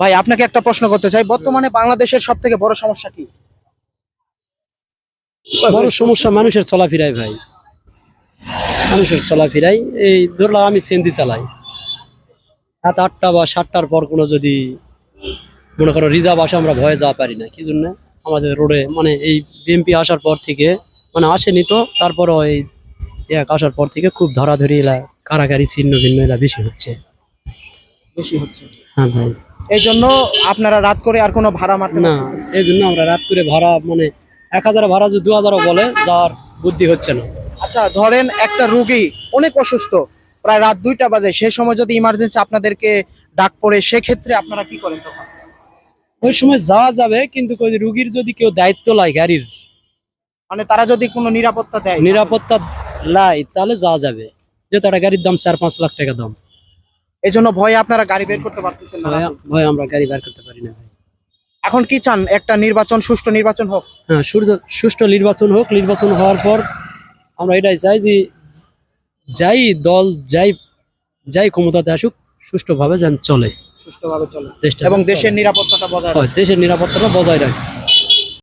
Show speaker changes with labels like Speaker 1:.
Speaker 1: ভাই আপনাকে একটা প্রশ্ন করতে চাই, বর্তমানে বাংলাদেশের সব থেকে বড় সমস্যা কি?
Speaker 2: বড় সমস্যা মানুষের চলাফেরাই ভাই, মানুষের চলাফেরাই। এই ধরলাম আমি সিএনজি চালাই, রাত 8টা বা 7টার পর কোনো যদি মনে করো রিজার্ভ আসে, আমরা ভয়ে যাওয়া পারি না। কি জন্য? আমাদের রোডে মানে এই বিএমপি আসার পর থেকে, মানে আসেনি তো, তারপরও এই এক আসার পর থেকে খুব ধরাধরি এলা কারাগারি ছিন্ন ভিন্ন এলা বেশি হচ্ছে।
Speaker 1: বেশি হচ্ছে,
Speaker 2: হ্যাঁ ভাই।
Speaker 1: এই জন্য আপনারা রাত করে আর কোনো ভাড়া মারতে
Speaker 2: না,
Speaker 1: পারতেছেন না?
Speaker 2: এই জন্য আমরা রাত করে ভাড়া মানে 1000 ভাড়া যদি 2000 বলে যার বুদ্ধি হচ্ছে না।
Speaker 1: আচ্ছা ধরেন একটা রোগী অনেক অসুস্থ, প্রায় রাত 2টা বাজে, সেই সময় যদি ইমার্জেন্সি আপনাদেরকে ডাক পড়ে, সেক্ষেত্রে আপনারা কি করেন তখন?
Speaker 2: ওই সময় যাওয়া যাবে, কিন্তু ওই রুগীর যদি কেউ দায়িত্ব লাই গাড়ির
Speaker 1: মানে তারা যদি কোনো নিরাপত্তা দেয়,
Speaker 2: নিরাপত্তা লাই, তাহলে যাওয়া যাবে। যেহেতু একটা গাড়ির দাম 4-5 লাখ টাকা দাম,
Speaker 1: এই জন্য ভয়ে আপনারা গাড়ি বের করতে পারতেছেন না
Speaker 2: ভয়
Speaker 1: রাতে।
Speaker 2: ভয় আমরা গাড়ি বের করতে পারি না ভাই।
Speaker 1: এখন কি চান? একটা নির্বাচন, সুষ্ঠু নির্বাচন হোক।
Speaker 2: হ্যাঁ, সুষ্ঠু নির্বাচন হোক। নির্বাচন হওয়ার পর আমরা এটাই চাই যে যাই দল যাই যাই ক্ষমতাতে আসুক, সুষ্ঠুভাবে যেন চলে
Speaker 1: সুষ্ঠুভাবে চলে
Speaker 2: দেশটা,
Speaker 1: এবং দেশের নিরাপত্তাটা বজায়
Speaker 2: হয়
Speaker 1: রাখে।
Speaker 2: দেশের নিরাপত্তাটা বজায় রাখে।